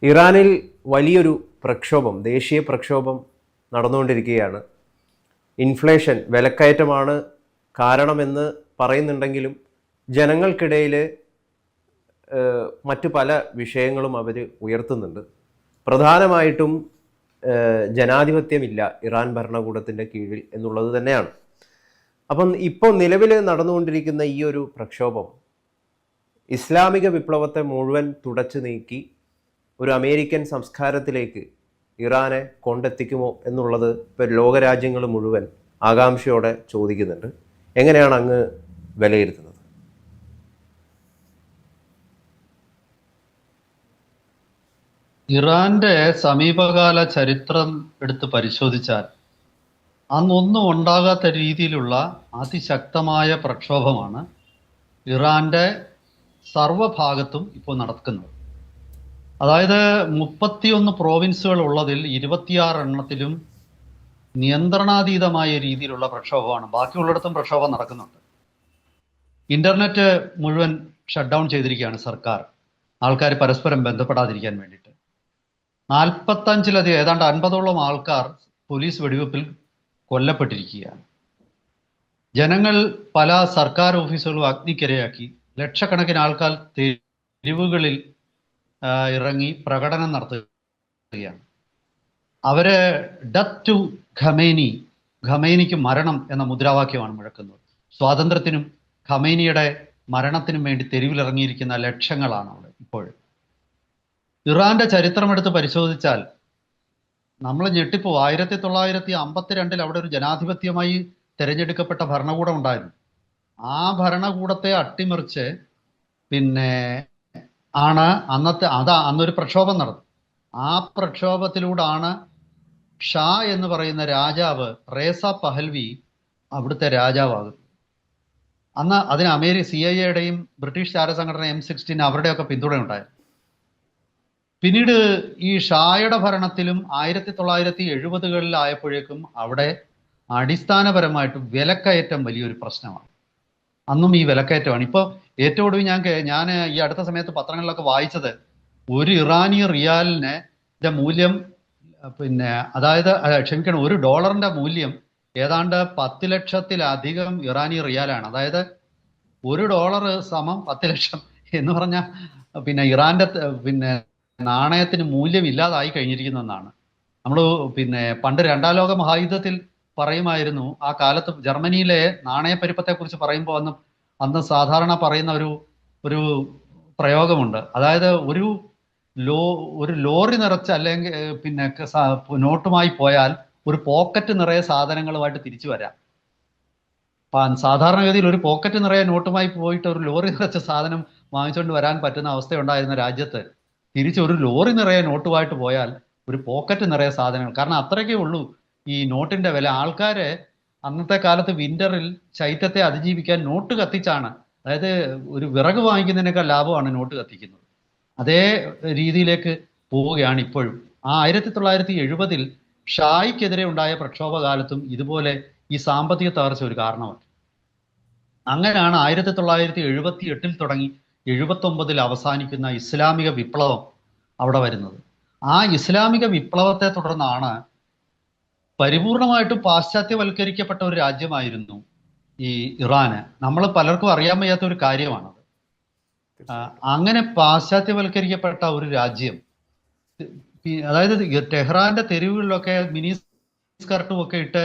ഇറാനിൽ വലിയൊരു പ്രക്ഷോഭം, ദേശീയ പ്രക്ഷോഭം നടന്നുകൊണ്ടിരിക്കുകയാണ്. ഇൻഫ്ലേഷൻ, വിലക്കയറ്റമാണ് കാരണമെന്ന് പറയുന്നുണ്ടെങ്കിലും ജനങ്ങൾക്കിടയിൽ മറ്റു പല വിഷയങ്ങളും അവർ ഉയർത്തുന്നുണ്ട്. പ്രധാനമായിട്ടും ജനാധിപത്യമില്ല ഇറാൻ ഭരണകൂടത്തിൻ്റെ കീഴിൽ എന്നുള്ളത് തന്നെയാണ്. അപ്പം ഇപ്പോൾ നിലവിൽ നടന്നുകൊണ്ടിരിക്കുന്ന ഈ ഒരു പ്രക്ഷോഭം ഇസ്ലാമിക വിപ്ലവത്തെ മുഴുവൻ തുടച്ചു നീക്കി ഒരു അമേരിക്കൻ സംസ്കാരത്തിലേക്ക് ഇറാനെ കൊണ്ടെത്തിക്കുമോ എന്നുള്ളത് ഇപ്പോൾ ലോകരാജ്യങ്ങൾ മുഴുവൻ ആകാംക്ഷയോടെ ചോദിക്കുന്നുണ്ട്. എങ്ങനെയാണ് അങ്ങ് വിലയിരുത്തുന്നത്? ഇറാന്റെ സമീപകാല ചരിത്രം എടുത്ത് പരിശോധിച്ചാൽ അന്നൊന്നും ഉണ്ടാകാത്ത രീതിയിലുള്ള അതിശക്തമായ പ്രക്ഷോഭമാണ് ഇറാന്റെ സർവഭാഗത്തും ഇപ്പോൾ നടക്കുന്നത്. അതായത് 31 പ്രോവിൻസുകൾ ഉള്ളതിൽ 26 എണ്ണത്തിലും നിയന്ത്രണാതീതമായ രീതിയിലുള്ള പ്രക്ഷോഭമാണ്. ബാക്കിയുള്ളിടത്തും പ്രക്ഷോഭം നടക്കുന്നുണ്ട്. ഇന്റർനെറ്റ് മുഴുവൻ ഷട്ട് ഡൗൺ ചെയ്തിരിക്കുകയാണ് സർക്കാർ, ആൾക്കാർ പരസ്പരം ബന്ധപ്പെടാതിരിക്കാൻ വേണ്ടിയിട്ട്. 45-ലധികം, ഏതാണ്ട് 50ഓളം ആൾക്കാർ പോലീസ് വെടിവെപ്പിൽ കൊല്ലപ്പെട്ടിരിക്കുകയാണ്. ജനങ്ങൾ പല സർക്കാർ ഓഫീസുകളും അഗ്നിക്കിരയാക്കി. ലക്ഷക്കണക്കിന് ആൾക്കാർ തെരുവുകളിൽ ഇറങ്ങി പ്രകടനം നടത്തുകയാണ്. അവര് ഡെത്ത് ടു ഖമേനി, ഖമേനിക്ക് മരണം എന്ന മുദ്രാവാക്യമാണ് മുഴക്കുന്നത്. സ്വാതന്ത്ര്യത്തിനും ഖമേനിയുടെ മരണത്തിനും വേണ്ടി തെരുവിലിറങ്ങിയിരിക്കുന്ന ലക്ഷങ്ങളാണ് അവിടെ ഇപ്പോൾ. ഇറാന്റെ ചരിത്രമെടുത്ത് പരിശോധിച്ചാൽ നമ്മൾ ഞെട്ടിപ്പോ. 1952 അവിടെ ഒരു ജനാധിപത്യമായി തിരഞ്ഞെടുക്കപ്പെട്ട ഭരണകൂടം ഉണ്ടായിരുന്നു. ആ ഭരണകൂടത്തെ അട്ടിമറിച്ച് ആണ് അന്നൊരു പ്രക്ഷോഭം നടന്നു. ആ പ്രക്ഷോഭത്തിലൂടാണ് ഷാ എന്ന് പറയുന്ന രാജാവ്, റേസ പഹൽവി, അവിടുത്തെ രാജാവാകുന്നത്. അന്ന് അതിന് CIA-യുടെയും ബ്രിട്ടീഷ് ചാരസംഘടന M16 അവരുടെയൊക്കെ പിന്തുണ ഉണ്ടായിരുന്നു. പിന്നീട് ഈ ഷായുടെ ഭരണത്തിലും 1970-കളിലായപ്പോഴേക്കും അവിടെ അടിസ്ഥാനപരമായിട്ട് വിലക്കയറ്റം വലിയൊരു പ്രശ്നമാണ്. അന്നും ഈ വിലക്കയറ്റമാണ്. ഇപ്പോൾ ഏറ്റവും ഒടുവിൽ ഞാൻ ഈ അടുത്ത സമയത്ത് പത്രങ്ങളിലൊക്കെ വായിച്ചത്, ഒരു ഇറാനി റിയാലിന്റെ മൂല്യം ഒരു ഡോളറിന്റെ മൂല്യം ഏതാണ്ട് 10 ലക്ഷത്തിലധികം ഇറാനി റിയാലാണ്. അതായത് $1 = 10 ലക്ഷം എന്ന് പറഞ്ഞാൽ ഇറാന്റെ നാണയത്തിന് മൂല്യം ഇല്ലാതായി കഴിഞ്ഞിരിക്കുന്നതെന്നാണ്. നമ്മൾ പണ്ട് 2ാം ലോക മഹായുദ്ധത്തിൽ പറയുമായിരുന്നു, ആ കാലത്ത് ജർമ്മനിയിലെ നാണയപ്പെരുപ്പത്തെക്കുറിച്ച് പറയുമ്പോൾ അന്ന് സാധാരണ പറയുന്ന ഒരു പ്രയോഗമുണ്ട്. അതായത് ഒരു ലോറി നിറച്ച് അല്ലെങ്കിൽ നോട്ടുമായി പോയാൽ ഒരു പോക്കറ്റ് നിറയെ സാധനങ്ങളുമായിട്ട് തിരിച്ചു വരാം. സാധാരണഗതിയിൽ ഒരു പോക്കറ്റ് നിറയെ നോട്ടുമായി പോയിട്ട് ഒരു ലോറി നിറച്ച സാധനം വാങ്ങിച്ചുകൊണ്ട് വരാൻ പറ്റുന്ന അവസ്ഥയുണ്ടായിരുന്ന രാജ്യത്ത് തിരിച്ച് ഒരു ലോറി നിറയെ നോട്ടുമായിട്ട് പോയാൽ ഒരു പോക്കറ്റ് നിറയെ സാധനങ്ങൾ. കാരണം അത്രയ്ക്കേ ഉള്ളൂ ഈ നോട്ടിന്റെ വില. ആൾക്കാര് അന്നത്തെ കാലത്ത് വിന്ററിൽ ശൈത്യത്തെ അതിജീവിക്കാൻ നോട്ട് കത്തിച്ചാണ്, അതായത് ഒരു വിറക് വാങ്ങിക്കുന്നതിനേക്കാൾ ലാഭമാണ് നോട്ട് കത്തിക്കുന്നത്. അതേ രീതിയിലേക്ക് പോവുകയാണ് ഇപ്പോഴും. ആ 1970-ൽ ഷായ്ക്കെതിരെ ഉണ്ടായ പ്രക്ഷോഭകാലത്തും ഇതുപോലെ ഈ സാമ്പത്തിക തകർച്ച ഒരു കാരണമാണ്. അങ്ങനെയാണ് 1978-ൽ തുടങ്ങി 79-ൽ അവസാനിക്കുന്ന ഇസ്ലാമിക വിപ്ലവം അവിടെ വരുന്നത്. ആ ഇസ്ലാമിക വിപ്ലവത്തെ തുടർന്നാണ് പരിപൂർണമായിട്ടും പാശ്ചാത്യവൽക്കരിക്കപ്പെട്ട ഒരു രാജ്യമായിരുന്നു ഈ ഇറാന്. നമ്മൾ പലർക്കും അറിയാൻ വയ്യാത്ത ഒരു കാര്യമാണത്. അങ്ങനെ പാശ്ചാത്യവൽക്കരിക്കപ്പെട്ട ഒരു രാജ്യം, അതായത് ടെഹ്റാന്റെ തെരുവുകളിലൊക്കെ മിനി സ്കർട്ടും ഒക്കെ ഇട്ട്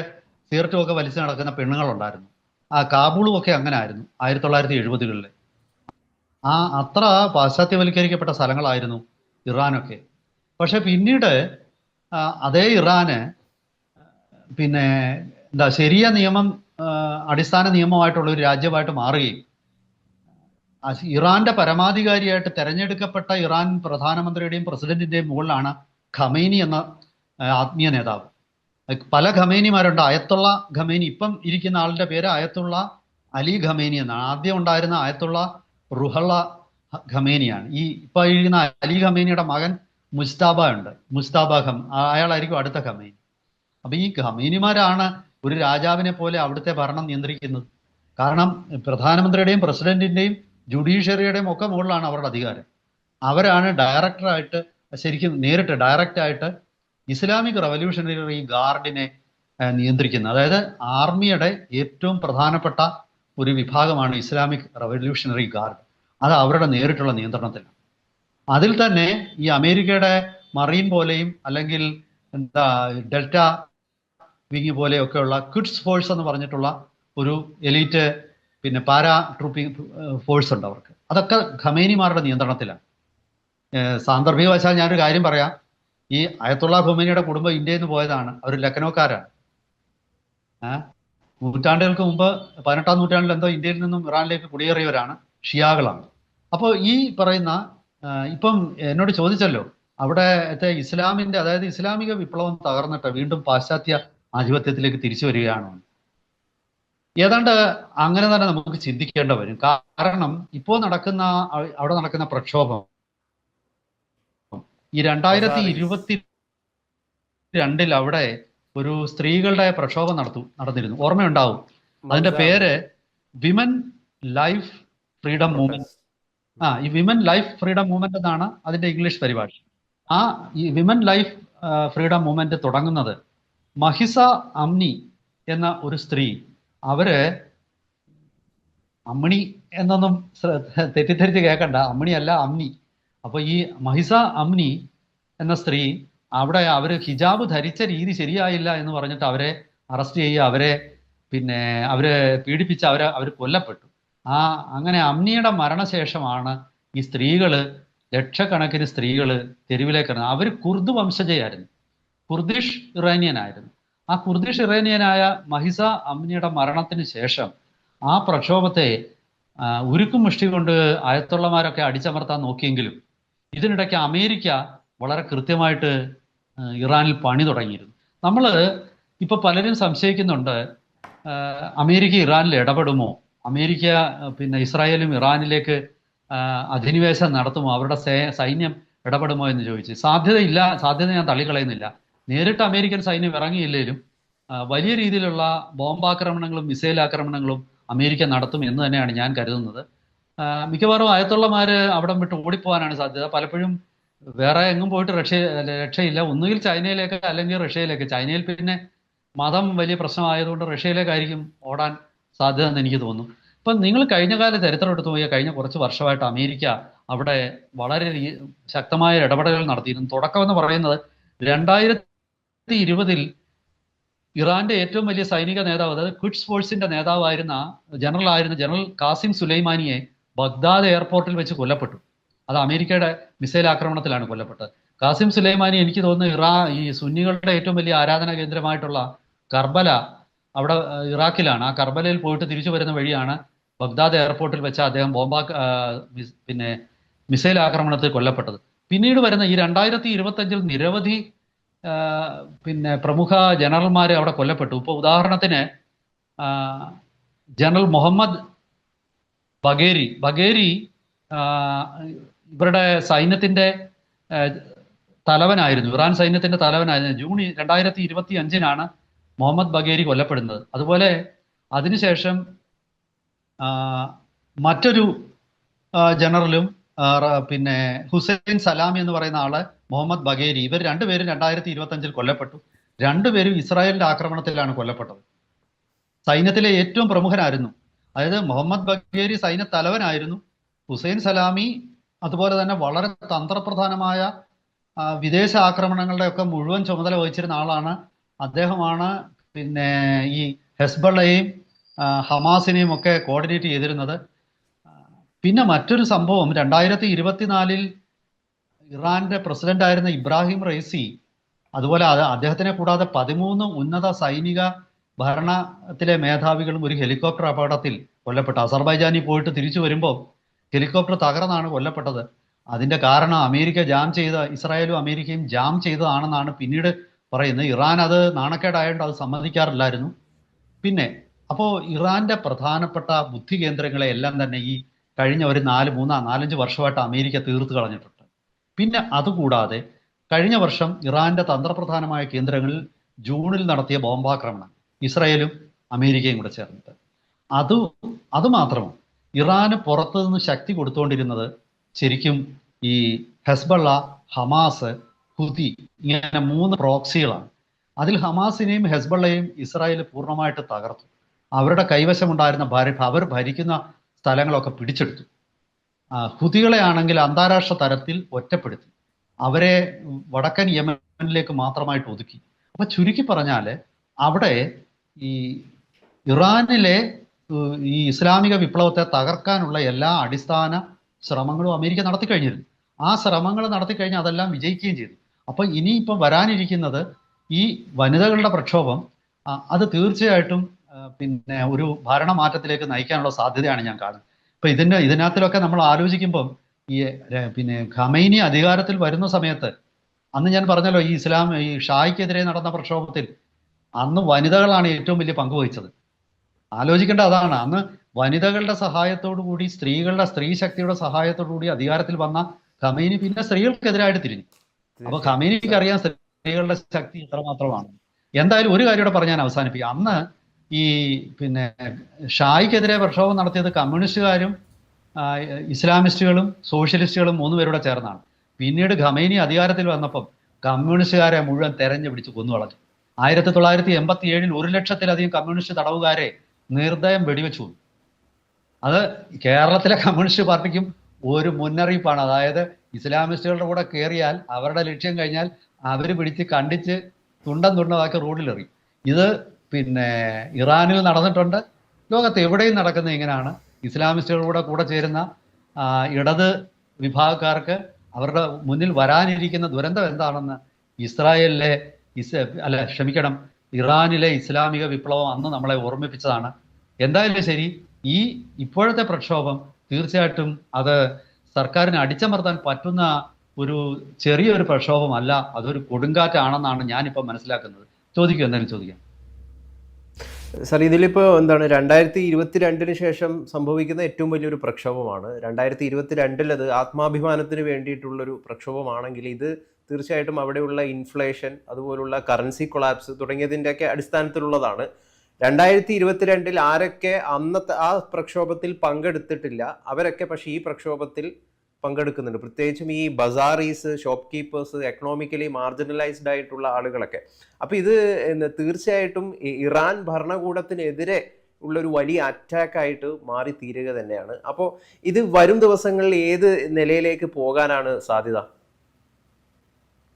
സിഗരറ്റും ഒക്കെ വലിച്ചു നടക്കുന്ന പെണ്ണുങ്ങളുണ്ടായിരുന്നു. കാബൂളും ഒക്കെ അങ്ങനെ ആയിരുന്നു 1970-കളിൽ. അത്ര പാശ്ചാത്യവൽക്കരിക്കപ്പെട്ട സ്ഥലങ്ങളായിരുന്നു ഇറാനൊക്കെ. പക്ഷെ പിന്നീട് അതേ ഇറാന് ശരിയ നിയമം അടിസ്ഥാന നിയമമായിട്ടുള്ള ഒരു രാജ്യമായിട്ട് മാറുകയും ഇറാന്റെ പരമാധികാരിയായിട്ട് തെരഞ്ഞെടുക്കപ്പെട്ട ഇറാൻ പ്രധാനമന്ത്രിയുടെയും പ്രസിഡന്റിന്റെയും മുകളിലാണ് ഖമേനി എന്ന ആത്മീയ നേതാവ്. പല ഖമേനിമാരുണ്ട്. അയത്തുള്ള ഖമേനി, ഇപ്പം ഇരിക്കുന്ന ആളുടെ പേര് അയത്തുള്ള അലി ഖമേനി എന്നാണ്. ആദ്യം ഉണ്ടായിരുന്ന അയത്തുള്ള റുഹള്ള ഖമേനിയാണ്. ഈ ഇപ്പൊ ഇരിക്കുന്ന അലി ഖമേനിയുടെ മകൻ മുസ്താബ ഉണ്ട്, അയാളായിരിക്കും അടുത്ത ഖമേനി. അപ്പൊ ഈ ഖമേനിമാരാണ് ഒരു രാജാവിനെ പോലെ അവിടുത്തെ ഭരണം നിയന്ത്രിക്കുന്നത്. കാരണം പ്രധാനമന്ത്രിയുടെയും പ്രസിഡന്റിന്റെയും ജുഡീഷ്യറിയുടെയും ഒക്കെ മുകളിലാണ് അവരുടെ അധികാരം. അവരാണ് ഡയറക്ടറായിട്ട് ശരിക്കും നേരിട്ട് ഡയറക്റ്റ് ആയിട്ട് ഇസ്ലാമിക് റവല്യൂഷണറി ഗാർഡിനെ നിയന്ത്രിക്കുന്നത്. അതായത് ആർമിയുടെ ഏറ്റവും പ്രധാനപ്പെട്ട ഒരു വിഭാഗമാണ് ഇസ്ലാമിക് റവല്യൂഷണറി ഗാർഡ്. അത് അവരുടെ നേരിട്ടുള്ള നിയന്ത്രണത്തിലാണ്. അതിൽ തന്നെ ഈ അമേരിക്കയുടെ മറീൻ പോലെയും അല്ലെങ്കിൽ എന്താ ഡെൽറ്റ വിങ് പോലെയൊക്കെയുള്ള ക്വിഡ്സ് ഫോഴ്സ് എന്ന് പറഞ്ഞിട്ടുള്ള ഒരു എലീറ്റ് പിന്നെ പാരാ ട്രൂപ്പിംഗ് ഫോഴ്സ് ഉണ്ട് അവർക്ക്. അതൊക്കെ ഖമേനിമാരുടെ നിയന്ത്രണത്തിലാണ്. സാന്ദർഭികവശാൽ ഞാനൊരു കാര്യം പറയാം. ഈ അയത്തുള്ള ഖമേനിയുടെ കുടുംബം ഇന്ത്യയിൽ നിന്ന് പോയതാണ്. അവർ ലക്നൗക്കാരാണ്. നൂറ്റാണ്ടുകൾക്ക് മുമ്പ് 18-ാം നൂറ്റാണ്ടിൽ എന്തോ ഇന്ത്യയിൽ നിന്നും ഇറാനിലേക്ക് കുടിയേറിയവരാണ്, ഷിയാകളാണ്. അപ്പോൾ ഈ പറയുന്ന ഇപ്പം എന്നോട് ചോദിച്ചല്ലോ അവിടത്തെ ഇസ്ലാമിന്റെ, അതായത് ഇസ്ലാമിക വിപ്ലവം തകർന്നിട്ട് വീണ്ടും പാശ്ചാത്യ ആധിപത്യത്തിലേക്ക് തിരിച്ചു വരികയാണോ? ഏതാണ്ട് അങ്ങനെ തന്നെ നമുക്ക് ചിന്തിക്കേണ്ട വരും. കാരണം ഇപ്പോൾ അവിടെ നടക്കുന്ന പ്രക്ഷോഭം ഈ 2022 അവിടെ ഒരു സ്ത്രീകളുടെ പ്രക്ഷോഭം നടന്നിരുന്നു, ഓർമ്മയുണ്ടാവും. അതിന്റെ പേര് വിമൻ ലൈഫ് ഫ്രീഡം മൂവ്മെന്റ്. ഈ വിമൻ ലൈഫ് ഫ്രീഡം മൂവ്മെന്റ് എന്നാണ് അതിന്റെ ഇംഗ്ലീഷ് പരിഭാഷ. ഈ വിമൻ ലൈഫ് ഫ്രീഡം മൂവ്മെന്റ് തുടങ്ങുന്നത് മഹിസ അമ്നി എന്ന ഒരു സ്ത്രീ. അവര് അമ്മിണി എന്നൊന്നും തെറ്റിദ്ധരിച്ച് കേൾക്കണ്ട, അമ്മിണി അല്ല, അമ്നി. അപ്പൊ ഈ മഹിസ അമ്നി എന്ന സ്ത്രീ അവിടെ അവര് ഹിജാബ് ധരിച്ച രീതി ശരിയായില്ല എന്ന് പറഞ്ഞിട്ട് അവരെ അറസ്റ്റ് ചെയ്യുക, അവരെ പീഡിപ്പിച്ച് അവർ കൊല്ലപ്പെട്ടു. അങ്ങനെ അമ്നിയുടെ മരണശേഷമാണ് ഈ ലക്ഷക്കണക്കിന് സ്ത്രീകള് തെരുവിലേക്ക് ഇറങ്ങുന്നത്. അവർ കുർദ് വംശജയായിരുന്നു, കുർദിഷ് ഇറാനിയൻ ആയിരുന്നു. ആ കുർദിഷ് ഇറാനിയനായ മഹിസ അമ്നിയുടെ മരണത്തിന് ശേഷം ആ പ്രക്ഷോഭത്തെ ഉരുക്കും മുഷ്ടി കൊണ്ട് ആയത്തുള്ളമാരൊക്കെ അടിച്ചമർത്താൻ നോക്കിയെങ്കിലും ഇതിനിടയ്ക്ക് അമേരിക്ക വളരെ കൃത്യമായിട്ട് ഇറാനിൽ പണി തുടങ്ങിയിരുന്നു. നമ്മൾ ഇപ്പൊ പലരും സംശയിക്കുന്നുണ്ട്, അമേരിക്ക ഇറാനിൽ ഇടപെടുമോ, അമേരിക്ക ഇസ്രായേലും ഇറാനിലേക്ക് അധിനിവേശം നടത്തുമോ, അവരുടെ സൈന്യം ഇടപെടുമോ എന്ന് ചോദിച്ച്. സാധ്യത ഞാൻ തള്ളിക്കളയുന്നില്ല. നേരിട്ട് അമേരിക്കൻ സൈന്യം ഇറങ്ങിയില്ലെങ്കിലും വലിയ രീതിയിലുള്ള ബോംബാക്രമണങ്ങളും മിസൈൽ ആക്രമണങ്ങളും അമേരിക്ക നടത്തും എന്ന് തന്നെയാണ് ഞാൻ കരുതുന്നത്. മിക്കവാറും ആയത്തുള്ളമാര് അവിടം വിട്ട് ഓടിപ്പോകാനാണ് സാധ്യത. പലപ്പോഴും വേറെ എങ്ങും പോയിട്ട് രക്ഷയില്ല. ഒന്നുകിൽ ചൈനയിലേക്ക് അല്ലെങ്കിൽ റഷ്യയിലേക്ക്. ചൈനയിൽ പിന്നെ മതം വലിയ പ്രശ്നമായതുകൊണ്ട് റഷ്യയിലേക്കായിരിക്കും ഓടാൻ സാധ്യത എന്ന് എനിക്ക് തോന്നുന്നു. ഇപ്പം നിങ്ങൾ കഴിഞ്ഞകാല ചരിത്രം എടുത്തു പോയാൽ കഴിഞ്ഞ കുറച്ച് വർഷമായിട്ട് അമേരിക്ക അവിടെ വളരെ ശക്തമായ ഇടപെടലുകൾ നടത്തിയിരുന്നു. തുടക്കം എന്ന് പറയുന്നത് 2020 ഇറാന്റെ ഏറ്റവും വലിയ സൈനിക നേതാവ്, അതായത് ക്വിഡ്സ് ഫോഴ്സിന്റെ നേതാവായിരുന്ന ജനറൽ കാസിം സുലൈമാനിയെ ബഗ്ദാദ് എയർപോർട്ടിൽ വെച്ച് കൊല്ലപ്പെട്ടു. അത് അമേരിക്കയുടെ മിസൈൽ ആക്രമണത്തിലാണ് കൊല്ലപ്പെട്ടത്. കാസിം സുലൈമാനി എനിക്ക് തോന്നുന്നു ഈ സുന്നികളുടെ ഏറ്റവും വലിയ ആരാധനാ കേന്ദ്രമായിട്ടുള്ള കർബല അവിടെ ഇറാഖിലാണ്. ആ കർബലയിൽ പോയിട്ട് തിരിച്ചു വരുന്ന വഴിയാണ് ബഗ്ദാദ് എയർപോർട്ടിൽ വെച്ച് അദ്ദേഹം മിസൈൽ ആക്രമണത്തിൽ കൊല്ലപ്പെട്ടത്. പിന്നീട് വരുന്ന ഈ 2025 നിരവധി പ്രമുഖ ജനറൽമാർ അവിടെ കൊല്ലപ്പെട്ടു. ഇപ്പൊ ഉദാഹരണത്തിന് ജനറൽ മുഹമ്മദ് ബഗേരി ഇവരുടെ സൈന്യത്തിന്റെ തലവനായിരുന്നു, ഇറാൻ സൈന്യത്തിന്റെ തലവനായിരുന്നു. ജൂൺ 2025 മുഹമ്മദ് ബഗേരി കൊല്ലപ്പെടുന്നത്. അതുപോലെ അതിനുശേഷം മറ്റൊരു ജനറലും ഹുസൈൻ സലാമി എന്ന് പറയുന്ന ആള്, മുഹമ്മദ് ബഗേരി, ഇവർ രണ്ടുപേരും 2025 കൊല്ലപ്പെട്ടു. രണ്ടുപേരും ഇസ്രായേലിന്റെ ആക്രമണത്തിലാണ് കൊല്ലപ്പെട്ടത്. സൈന്യത്തിലെ ഏറ്റവും പ്രമുഖനായിരുന്നു. അതായത് മുഹമ്മദ് ബഗേരി സൈന്യ തലവനായിരുന്നു. ഹുസൈൻ സലാമി അതുപോലെ തന്നെ വളരെ തന്ത്രപ്രധാനമായ വിദേശ ആക്രമണങ്ങളുടെ ഒക്കെ മുഴുവൻ ചുമതല വഹിച്ചിരുന്ന ആളാണ്. അദ്ദേഹമാണ് ഈ ഹെസ്ബള്ളയെയും ഹമാസിനെയും ഒക്കെ കോർഡിനേറ്റ് ചെയ്തിരുന്നത്. പിന്നെ മറ്റൊരു സംഭവം 2024 ഇറാന്റെ പ്രസിഡന്റ് ആയിരുന്ന ഇബ്രാഹിം റൈസി, അതുപോലെ അദ്ദേഹത്തിനെ കൂടാതെ 13 ഉന്നത സൈനിക ഭരണത്തിലെ മേധാവികളും ഒരു ഹെലികോപ്റ്റർ അപകടത്തിൽ കൊല്ലപ്പെട്ടു. അസർബൈജാനിൽ പോയിട്ട് തിരിച്ചു വരുമ്പോൾ ഹെലികോപ്റ്റർ തകർന്നാണ് കൊല്ലപ്പെട്ടത്. അതിന്റെ കാരണം ഇസ്രായേലും അമേരിക്കയും ജാം ചെയ്തതാണെന്നാണ് പിന്നീട് പറയുന്നത്. ഇറാൻ അത് നാണക്കേടായതുകൊണ്ട് അത് സമ്മതിക്കാറില്ലായിരുന്നു. അപ്പോൾ ഇറാന്റെ പ്രധാനപ്പെട്ട ബുദ്ധി കേന്ദ്രങ്ങളെ എല്ലാം തന്നെ ഈ കഴിഞ്ഞ ഒരു 4-5 വർഷമായിട്ട് അമേരിക്ക തീർത്തു കളഞ്ഞിട്ടുണ്ട്. പിന്നെ അതുകൂടാതെ കഴിഞ്ഞ വർഷം ഇറാന്റെ തന്ത്രപ്രധാനമായ കേന്ദ്രങ്ങളിൽ ജൂണിൽ നടത്തിയ ബോംബാക്രമണം ഇസ്രായേലും അമേരിക്കയും കൂടെ ചേർന്നിട്ട്, അത് മാത്രമോ ഇറാന് പുറത്തു നിന്ന് ശക്തി കൊടുത്തുകൊണ്ടിരുന്നത് ശരിക്കും ഈ ഹെസ്ബള്ള, ഹമാസ്, ഹുതി, ഇങ്ങനെ 3 പ്രോക്സികളാണ്. അതിൽ ഹമാസിനെയും ഹെസ്ബള്ളയും ഇസ്രായേൽ പൂർണ്ണമായിട്ട് തകർത്തു. അവരുടെ കൈവശമുണ്ടായിരുന്ന അവർ ഭരിക്കുന്ന സ്ഥലങ്ങളൊക്കെ പിടിച്ചെടുത്തു. ഹുതികളെ ആണെങ്കിൽ അന്താരാഷ്ട്ര തലത്തിൽ ഒറ്റപ്പെടുത്തി. അവരെ വടക്കൻ യമനിലേക്ക് മാത്രമായിട്ട് ഒതുക്കി. അപ്പൊ ചുരുക്കി പറഞ്ഞാൽ അവിടെ ഈ ഇറാനിലെ ഈ ഇസ്ലാമിക വിപ്ലവത്തെ തകർക്കാനുള്ള എല്ലാ അടിസ്ഥാന ശ്രമങ്ങളും അമേരിക്ക നടത്തി കഴിഞ്ഞിരുന്നു. ആ ശ്രമങ്ങൾ നടത്തിക്കഴിഞ്ഞാൽ അതെല്ലാം വിജയിക്കുകയും ചെയ്തു. അപ്പൊ ഇനിയിപ്പം വരാനിരിക്കുന്നത് ഈ വനിതകളുടെ പ്രക്ഷോഭം, അത് തീർച്ചയായിട്ടും പിന്നെ ഒരു ഭരണമാറ്റത്തിലേക്ക് നയിക്കാനുള്ള സാധ്യതയാണ് ഞാൻ കാണുന്നത്. ഇപ്പൊ ഇതിനകത്തിലൊക്കെ നമ്മൾ ആലോചിക്കുമ്പം ഈ പിന്നെ ഖമൈനി അധികാരത്തിൽ വരുന്ന സമയത്ത്, അന്ന് ഞാൻ പറഞ്ഞല്ലോ ഈ ഷായ്ക്കെതിരെ നടന്ന പ്രക്ഷോഭത്തിൽ അന്ന് വനിതകളാണ് ഏറ്റവും വലിയ പങ്ക് വഹിച്ചത്. ആലോചിക്കേണ്ട അതാണ്. അന്ന് വനിതകളുടെ സഹായത്തോടു കൂടി, സ്ത്രീ ശക്തിയുടെ സഹായത്തോടു കൂടി അധികാരത്തിൽ വന്ന ഖമൈനി പിന്നെ സ്ത്രീകൾക്കെതിരായിട്ട് തിരിഞ്ഞു. അപ്പൊ ഖമൈനിക്ക് അറിയാം സ്ത്രീകളുടെ ശക്തി എത്രമാത്രമാണ്. എന്തായാലും ഒരു കാര്യം കൂടെ പറഞ്ഞ് ഞാൻ അവസാനിപ്പിക്കാം. അന്ന് ഈ പിന്നെ ഷായ്ക്കെതിരെ പ്രക്ഷോഭം നടത്തിയത് കമ്മ്യൂണിസ്റ്റുകാരും ഇസ്ലാമിസ്റ്റുകളും സോഷ്യലിസ്റ്റുകളും 3 പേരുടെ ചേർന്നാണ്. പിന്നീട് ഖമൈനി അധികാരത്തിൽ വന്നപ്പം കമ്മ്യൂണിസ്റ്റുകാരെ മുഴുവൻ തെരഞ്ഞു പിടിച്ച് കൊന്നുകളഞ്ഞു. 1987 1 ലക്ഷത്തിലധികം കമ്മ്യൂണിസ്റ്റ് തടവുകാരെ നിർദ്ദയം വെടിവെച്ചു. അത് കേരളത്തിലെ കമ്മ്യൂണിസ്റ്റ് പാർട്ടിക്കും ഒരു മുന്നറിയിപ്പാണ്. അതായത് ഇസ്ലാമിസ്റ്റുകളുടെ കൂടെ കയറിയാൽ അവരുടെ ലക്ഷ്യം കഴിഞ്ഞാൽ അവർ പിടിച്ച് കണ്ടിച്ച് തുണ്ടമാക്കി റോഡിലെറി. ഇത് പിന്നെ ഇറാനിൽ നടന്നിട്ടുണ്ട്. ലോകത്ത് എവിടെയും നടക്കുന്നത് ഇങ്ങനെയാണ്. ഇസ്ലാമിസ്റ്റുകളുടെ കൂടെ ചേരുന്ന ഇടത് വിഭാഗക്കാർക്ക് അവരുടെ മുന്നിൽ വരാനിരിക്കുന്ന ദുരന്തം എന്താണെന്ന് ഇറാനിലെ ഇസ്ലാമിക വിപ്ലവം അന്ന് നമ്മളെ ഓർമ്മിപ്പിച്ചതാണ്. എന്തായാലും ശരി, ഈ ഇപ്പോഴത്തെ പ്രക്ഷോഭം തീർച്ചയായിട്ടും അത് സർക്കാരിനെ അടിച്ചമർത്താൻ പറ്റുന്ന ഒരു ചെറിയൊരു പ്രക്ഷോഭമല്ല, അതൊരു കൊടുങ്കാറ്റാണെന്നാണ് ഞാനിപ്പോൾ മനസ്സിലാക്കുന്നത്. എന്തായാലും ചോദിക്കാം സാർ. ഇതിലിപ്പോൾ എന്താണ് 2022 ശേഷം സംഭവിക്കുന്ന ഏറ്റവും വലിയൊരു പ്രക്ഷോഭമാണ്. 2022 അത് ആത്മാഭിമാനത്തിന് വേണ്ടിയിട്ടുള്ളൊരു പ്രക്ഷോഭമാണെങ്കിൽ ഇത് തീർച്ചയായിട്ടും അവിടെയുള്ള ഇൻഫ്ലേഷൻ, അതുപോലുള്ള കറൻസി കൊളാപ്സ് തുടങ്ങിയതിൻ്റെയൊക്കെ അടിസ്ഥാനത്തിലുള്ളതാണ്. 2022 ആരൊക്കെ അന്നത്തെ ആ പ്രക്ഷോഭത്തിൽ പങ്കെടുത്തിട്ടില്ല അവരൊക്കെ പക്ഷേ ഈ പ്രക്ഷോഭത്തിൽ പങ്കെടുക്കുന്നുണ്ട്. പ്രത്യേകിച്ചും ഈ ബസാറീസ്, ഷോപ്പ് കീപ്പേഴ്സ്, എക്കണോമിക്കലി മാർജിനലൈസ്ഡ് ആയിട്ടുള്ള ആളുകളൊക്കെ. അപ്പോൾ ഇത് തീർച്ചയായിട്ടും ഇറാൻ ഭരണകൂടത്തിനെതിരെ ഉള്ളൊരു വലിയ അറ്റാക്കായിട്ട് മാറി തീരുക തന്നെയാണ്. അപ്പോൾ ഇത് വരും ദിവസങ്ങളിൽ ഏത് നിലയിലേക്ക് പോകാനാണ് സാധ്യത?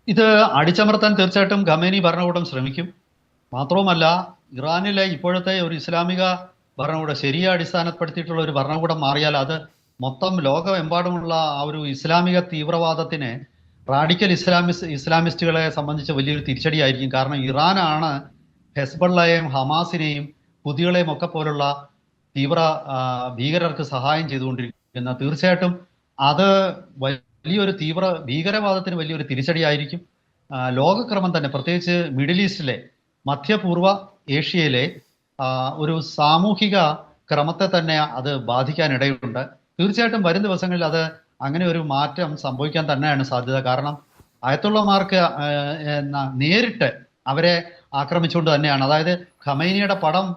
ഇത് അടിച്ചമർത്താൻ തീർച്ചയായിട്ടും ഖമേനി ഭരണകൂടം ശ്രമിക്കും. മാത്രവുമല്ല, ഇറാനിലെ ഇപ്പോഴത്തെ ഒരു ഇസ്ലാമിക ഭരണകൂടം ശരിയെ അടിസ്ഥാനപ്പെടുത്തിയിട്ടുള്ള ഒരു ഭരണകൂടം മാറിയാൽ അത് മൊത്തം ലോകമെമ്പാടുമുള്ള ആ ഒരു ഇസ്ലാമിക തീവ്രവാദത്തിന്, റാഡിക്കൽ ഇസ്ലാമിസ്റ്റുകളെ സംബന്ധിച്ച് വലിയൊരു തിരിച്ചടിയായിരിക്കും. കാരണം ഇറാനാണ് ഹെസ്ബള്ളയെയും ഹമാസിനെയും ഹുതികളെയും ഒക്കെ പോലുള്ള ഭീകരർക്ക് സഹായം ചെയ്തുകൊണ്ടിരിക്കുന്ന. തീർച്ചയായിട്ടും അത് വലിയൊരു ഭീകരവാദത്തിന് വലിയൊരു തിരിച്ചടിയായിരിക്കും. ലോകക്രമം തന്നെ, പ്രത്യേകിച്ച് മിഡിൽ ഈസ്റ്റിലെ, മധ്യപൂർവ്വ ഏഷ്യയിലെ ഒരു സാമൂഹിക ക്രമത്തെ തന്നെ അത് ബാധിക്കാനിടയുണ്ട്. തീർച്ചയായിട്ടും വരും ദിവസങ്ങളിൽ അത് അങ്ങനെ ഒരു മാറ്റം സംഭവിക്കാൻ തന്നെയാണ് സാധ്യത. കാരണം അയത്തുള്ളമാർക്ക് നേരിട്ട് അവരെ ആക്രമിച്ചുകൊണ്ട് തന്നെയാണ്. അതായത് ഖമൈനിയുടെ പടം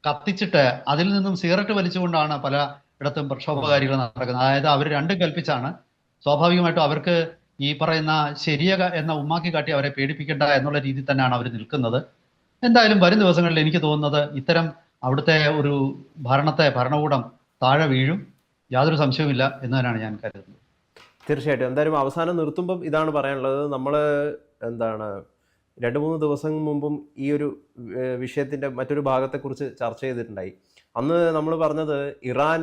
കത്തിച്ചിട്ട് അതിൽ നിന്നും സിഗരറ്റ് വലിച്ചുകൊണ്ടാണ് പലയിടത്തും പ്രക്ഷോഭകാരികൾ നടക്കുന്നത്. അതായത് അവർ രണ്ടും കൽപ്പിച്ചാണ്. സ്വാഭാവികമായിട്ടും അവർക്ക് ഈ പറയുന്ന ശരിയ എന്ന ഉമ്മാക്കി കാട്ടി അവരെ പേടിപ്പിക്കേണ്ട എന്നുള്ള രീതിയിൽ തന്നെയാണ് അവർ നിൽക്കുന്നത്. എന്തായാലും വരും ദിവസങ്ങളിൽ എനിക്ക് തോന്നുന്നത് ഇത്തരം അവിടുത്തെ ഒരു ഭരണകൂടം താഴെ വീഴും, യാതൊരു സംശയവുമില്ല എന്ന് തന്നെയാണ് ഞാൻ കരുതുന്നത്. തീർച്ചയായിട്ടും. എന്തായാലും അവസാനം നിർത്തുമ്പം ഇതാണ് പറയാനുള്ളത്. നമ്മൾ 2-3 ദിവസം മുമ്പും ഈ ഒരു വിഷയത്തിൻ്റെ മറ്റൊരു ഭാഗത്തെക്കുറിച്ച് ചർച്ച ചെയ്തിട്ടുണ്ടായി. അന്ന് നമ്മൾ പറഞ്ഞത് ഇറാൻ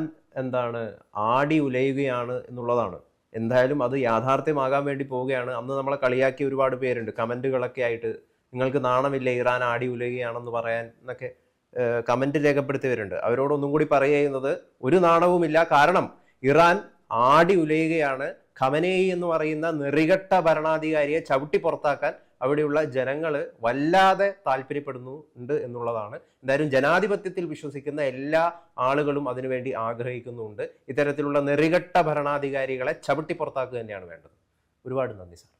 ആടി ഉലയുകയാണ് എന്നുള്ളതാണ്. എന്തായാലും അത് യാഥാർത്ഥ്യമാകാൻ വേണ്ടി പോവുകയാണ്. അന്ന് നമ്മളെ കളിയാക്കിയ ഒരുപാട് പേരുണ്ട്, കമൻറ്റുകളൊക്കെ ആയിട്ട് നിങ്ങൾക്ക് നാണമില്ല ഇറാൻ ആടി ഉലയുകയാണെന്ന് പറയാൻ എന്നൊക്കെ കമൻറ്റ് രേഖപ്പെടുത്തിയവരുണ്ട്. അവരോടൊന്നും കൂടി പറയുന്നത് ഒരു നാണവുമില്ല. കാരണം ഇറാൻ ആടി ഉലയുകയാണ്. ഖമനേയി എന്ന് പറയുന്ന നെറികെട്ട ഭരണാധികാരിയെ ചവിട്ടി പുറത്താക്കാൻ അവിടെയുള്ള ജനങ്ങൾ വല്ലാതെ താല്പര്യപ്പെടുന്നുണ്ട് എന്നുള്ളതാണ്. എന്തായാലും ജനാധിപത്യത്തിൽ വിശ്വസിക്കുന്ന എല്ലാ ആളുകളും അതിനുവേണ്ടി ആഗ്രഹിക്കുന്നുണ്ട്. ഇത്തരത്തിലുള്ള നെറികെട്ട ഭരണാധികാരികളെ ചവിട്ടി പുറത്താക്കുക തന്നെയാണ് വേണ്ടത്. ഒരുപാട് നന്ദി സാർ.